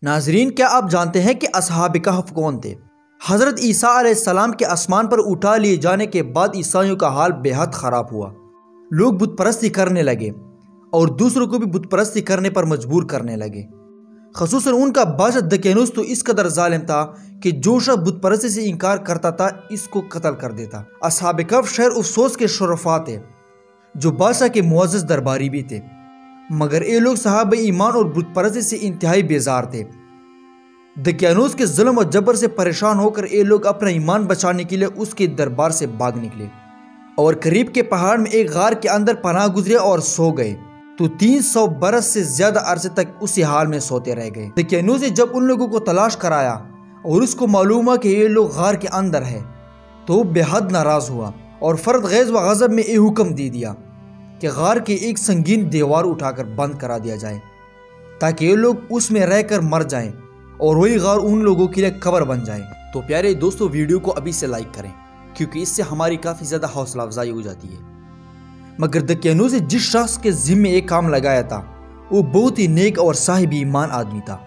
ناظرین، کیا آپ جانتے ہیں کہ اصحاب کہف کون تھے؟ حضرت عیسیٰ علیہ السلام کے آسمان پر اٹھا لیے جانے کے بعد عیسائیوں کا حال بے حد خراب ہوا۔ لوگ بت پرستی کرنے لگے اور دوسروں کو بھی بت پرستی کرنے پر مجبور کرنے لگے۔ خصوصاً ان کا بادشاہ دقیانوس تو اس قدر ظالم تھا کہ جو شخص بت پرستی سے انکار کرتا تھا اس کو قتل کر دیتا۔ اصحاب کہف شہر افسوس کے شرفاء تھے جو بادشاہ کے معزز درباری بھی تھے، مگر یہ لوگ صحابہ ایمان اور بت پرستی سے انتہائی بیزار تھے۔ دقیانوس کے ظلم و جبر سے پریشان ہو کر یہ لوگ اپنا ایمان بچانے کے لیے اس کے دربار سے بھاگ نکلے اور قریب کے پہاڑ میں ایک غار کے اندر پناہ گزرے اور سو گئے، تو 300 برس سے زیادہ عرصے تک اسی حال میں سوتے رہ گئے۔ دقیانوس نے جب ان لوگوں کو تلاش کرایا اور اس کو معلوم ہوا کہ یہ لوگ غار کے اندر ہے تو وہ بے حد ناراض ہوا اور فرد غیظ و غضب میں یہ حکم دے دیا کہ غار کی ایک سنگین دیوار اٹھا کر بند کرا دیا جائے تاکہ یہ لوگ اس میں رہ کر مر جائیں اور وہی غار ان لوگوں کے لیے قبر بن جائے۔ تو پیارے دوستو، ویڈیو کو ابھی سے لائک کریں کیونکہ اس سے ہماری کافی زیادہ حوصلہ افزائی ہو جاتی ہے۔ مگر دقیانوس نے جس شخص کے ذمے ایک کام لگایا تھا وہ بہت ہی نیک اور صاحب ایمان آدمی تھا۔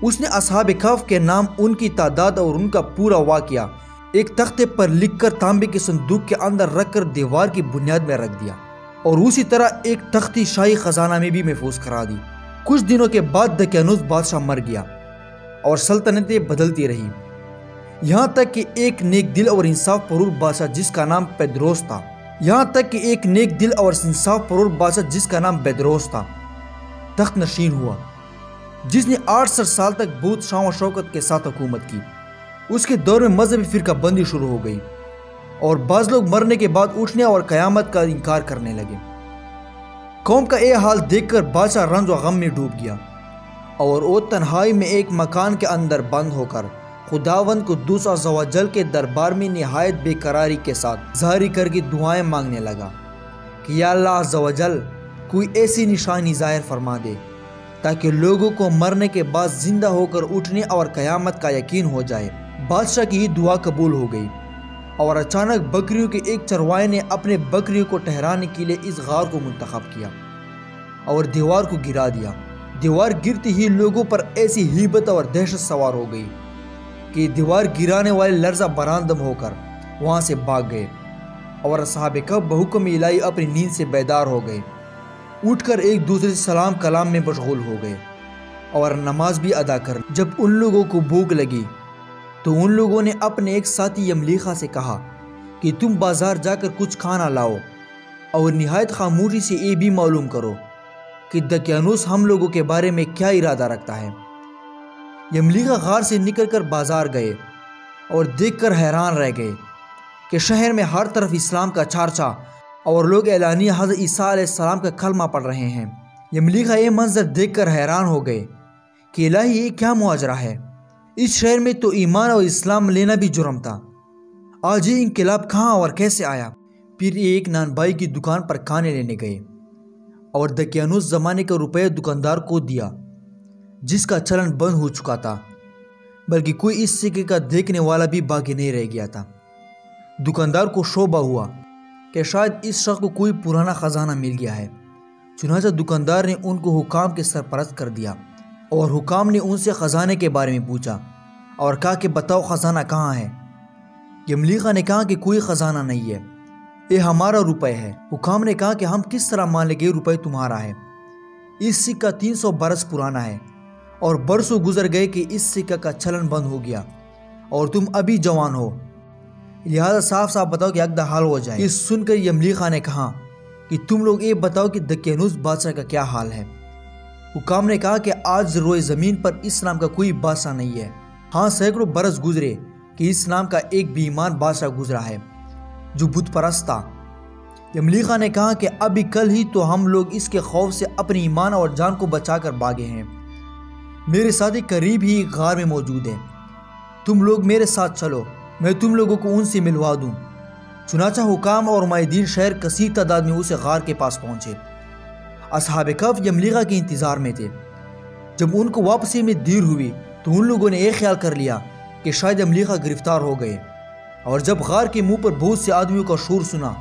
اس نے اصحاب کہف کے نام، ان کی تعداد اور ان کا پورا واقعہ ایک تختے پر لکھ کر تانبے کے صندوق کے اندر رکھ کر دیوار کی بنیاد میں رکھ دیا اور اسی طرح ایک تختی شاہی خزانہ میں بھی محفوظ کرا دی۔ کچھ دنوں کے بعد دقیانوس بادشاہ مر گیا اور سلطنتیں بدلتی رہی، یہاں تک کہ ایک نیک دل اور انصاف پرور بادشاہ جس کا نام بیدروس تھا تخت نشین ہوا، جس نے 68 سال تک بہت شان و شوکت کے ساتھ حکومت کی۔ اس کے دور میں مذہبی فرقہ بندی شروع ہو گئی اور بعض لوگ مرنے کے بعد اٹھنے اور قیامت کا انکار کرنے لگے۔ قوم کا یہ حال دیکھ کر بادشاہ رنج و غم میں ڈوب گیا اور وہ تنہائی میں ایک مکان کے اندر بند ہو کر خداوند قدوس عز و جل کے دربار میں نہایت بے قراری کے ساتھ ظاہری کر کے دعائیں مانگنے لگا کہ یا اللہ عز و جل، کوئی ایسی نشانی ظاہر فرما دے تاکہ لوگوں کو مرنے کے بعد زندہ ہو کر اٹھنے اور قیامت کا یقین ہو جائے۔ بادشاہ کی یہ دعا قبول ہو گئی اور اچانک بکریوں کے ایک چرواہے نے اپنے بکریوں کو ٹھہرانے کے لیے اس غار کو منتخب کیا اور دیوار کو گرا دیا۔ دیوار گرتی ہی لوگوں پر ایسی ہیبت اور دہشت سوار ہو گئی کہ دیوار گرانے والے لرزہ براندم ہو کر وہاں سے بھاگ گئے اور اصحاب کہف بحکم الہی اپنی نیند سے بیدار ہو گئے، اٹھ کر ایک دوسرے سے سلام کلام میں مشغول ہو گئے اور نماز بھی ادا کر۔ جب ان لوگوں کو بھوک لگی تو ان لوگوں نے اپنے ایک ساتھی یملیخا سے کہا کہ تم بازار جا کر کچھ کھانا لاؤ اور نہایت خاموشی سے یہ بھی معلوم کرو کہ دقیانوس ہم لوگوں کے بارے میں کیا ارادہ رکھتا ہے۔ یملیخا غار سے نکل کر بازار گئے اور دیکھ کر حیران رہ گئے کہ شہر میں ہر طرف اسلام کا چارچا اور لوگ اعلانیہ حضرت عیسیٰ علیہ السلام کا کلمہ پڑھ رہے ہیں۔ یملیخا یہ منظر دیکھ کر حیران ہو گئے کہ الہی، یہ کیا معاجرہ ہے؟ اس شہر میں تو ایمان اور اسلام لینا بھی جرم تھا، آج یہ انقلاب کہاں اور کیسے آیا؟ پھر یہ ایک نان بھائی کی دکان پر کھانے لینے گئے اور دقیانوس زمانے کا روپیہ دکاندار کو دیا جس کا چلن بند ہو چکا تھا، بلکہ کوئی اس سکے کا دیکھنے والا بھی باقی نہیں رہ گیا تھا۔ دکاندار کو شبہ ہوا کہ شاید اس شخص کو کوئی پرانا خزانہ مل گیا ہے، چنانچہ دکاندار نے ان کو حکام کے سرپرست کر دیا اور حکام نے ان سے خزانے کے بارے میں پوچھا اور کہا کہ بتاؤ خزانہ کہاں ہے؟ یملیخا نے کہا کہ کوئی خزانہ نہیں ہے، یہ ہمارا روپے ہے۔ حکام نے کہا کہ ہم کس طرح مان لیں گے یہ روپے تمہارا ہے؟ اس سکہ 300 برس پرانا ہے اور برسوں گزر گئے کہ اس سکہ کا چلن بند ہو گیا اور تم ابھی جوان ہو، لہذا صاف صاف بتاؤ کہ عقد حال ہو جائے۔ یہ سن کر یملیخا نے کہا کہ تم لوگ یہ بتاؤ کہ دقیانوس بادشاہ کا کیا حال ہے؟ حکام نے کہا کہ آج روئے زمین پر اس نام کا کوئی بادشاہ نہیں ہے، ہاں سینکڑوں برس گزرے کہ اس نام کا ایک بے ایمان بادشاہ گزرا ہے جو بت پرست تھا۔ یملیخا نے کہا کہ ابھی کل ہی تو ہم لوگ اس کے خوف سے اپنی ایمان اور جان کو بچا کر بھاگے ہیں، میرے ساتھی قریب ہی ایک غار میں موجود ہے، تم لوگ میرے ساتھ چلو، میں تم لوگوں کو ان سے ملوا دوں۔ چنانچہ حکام اور مائدین شہر کثیر تعداد میں اسے غار کے پاس پہنچے۔ اصحاب کہف یملیخا کے انتظار میں تھے۔ جب ان کو واپسی میں دیر ہوئی تو ان لوگوں نے یہ خیال کر لیا کہ شاید یملیخا گرفتار ہو گئے، اور جب غار کے منہ پر بہت سے آدمیوں کا شور سنا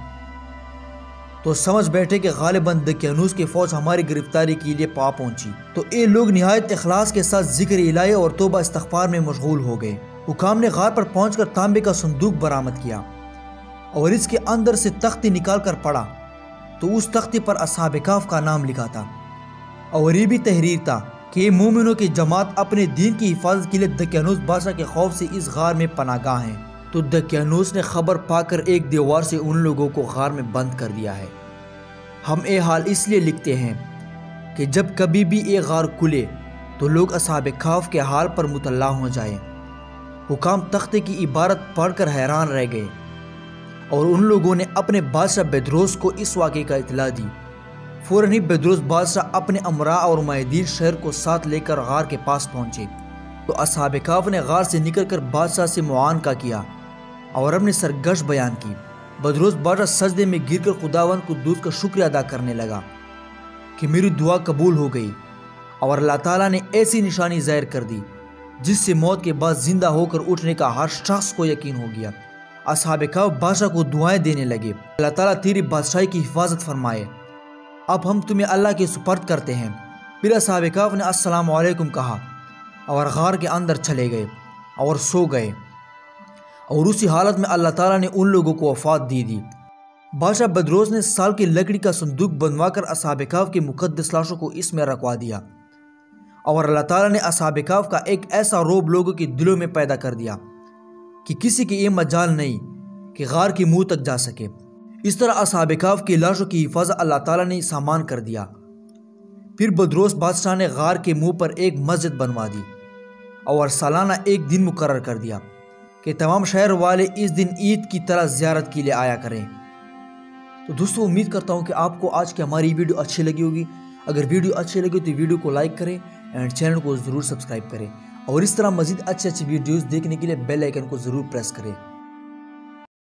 تو سمجھ بیٹھے کہ غالباً دقیانوس کی فوج ہماری گرفتاری کے لیے پہنچی۔ تو یہ لوگ نہایت اخلاص کے ساتھ ذکر الہی اور توبہ استغفار میں مشغول ہو گئے۔ حکام نے غار پر پہنچ کر تانبے کا صندوق برآمد کیا اور اس کے اندر سے تختی نکال کر پڑھا تو اس تختی پر اصحاب کہف کا نام لکھا تھا، اور یہ بھی تحریر تھا کہ یہ مومنوں کی جماعت اپنے دین کی حفاظت کے لیے دقیانوس بادشاہ کے خوف سے اس غار میں پناہ گاہ ہیں۔ تو دقیانوس نے خبر پا کر ایک دیوار سے ان لوگوں کو غار میں بند کر دیا ہے۔ ہم یہ حال اس لیے لکھتے ہیں کہ جب کبھی بھی یہ غار کھلے تو لوگ اصحاب کہف کے حال پر مطلع ہو جائیں۔ حکام تختے کی عبارت پڑھ کر حیران رہ گئے اور ان لوگوں نے اپنے بادشاہ بیدروس کو اس واقعے کا اطلاع دی۔ فوراً ہی بیدروس بادشاہ اپنے امراء اور معاہدین شہر کو ساتھ لے کر غار کے پاس پہنچے۔ تو اصحاب کہف نے غار سے نکل کر بادشاہ سے معانقہ کیا اور اپنی سرگشت بیان کی۔ بیدروس بادشاہ سجدے میں گر کر خداوند قدوس کا شکریہ ادا کرنے لگا کہ میری دعا قبول ہو گئی، اور اللہ تعالیٰ نے ایسی نشانی ظاہر کر دی جس سے موت کے بعد زندہ ہو کر اٹھنے کا ہر شخص کو یقین ہو گیا۔ اصحاب کہف بادشاہ کو دعائیں دینے لگے، اللہ تعالیٰ تیری بادشاہی کی حفاظت فرمائے، اب ہم تمہیں اللہ کے سپرد کرتے ہیں۔ پھر اصحاب کہف نے السلام علیکم کہا اور غار کے اندر چلے گئے اور سو گئے، اور اسی حالت میں اللہ تعالیٰ نے ان لوگوں کو وفات دی۔ بادشاہ بیدروس نے سال کی لکڑی کا صندوق بنوا کر اصحاب کہف کی مقدس لاشوں کو اس میں رکھوا دیا، اور اللہ تعالیٰ نے اصحاب کہف کا ایک ایسا روب لوگوں کے دلوں میں پیدا کر دیا کہ کسی کی یہ مجال نہیں کہ غار کی منہ تک جا سکے۔ اس طرح اصحاب کہف کی لاشوں کی حفاظت اللہ تعالیٰ نے سامان کر دیا۔ پھر بیدروس بادشاہ نے غار کے منہ پر ایک مسجد بنوا دی اور سالانہ ایک دن مقرر کر دیا کہ تمام شہر والے اس دن عید کی طرح زیارت کے لیے آیا کریں۔ تو دوستو، امید کرتا ہوں کہ آپ کو آج کی ہماری ویڈیو اچھی لگی ہوگی۔ اگر ویڈیو اچھی لگی تو ویڈیو کو لائک کریں اینڈ چینل کو ضرور سبسکرائب کریں، اور اس طرح مزید اچھی ویڈیوز دیکھنے کے لیے بیل آئیکن کو ضرور پریس کریں۔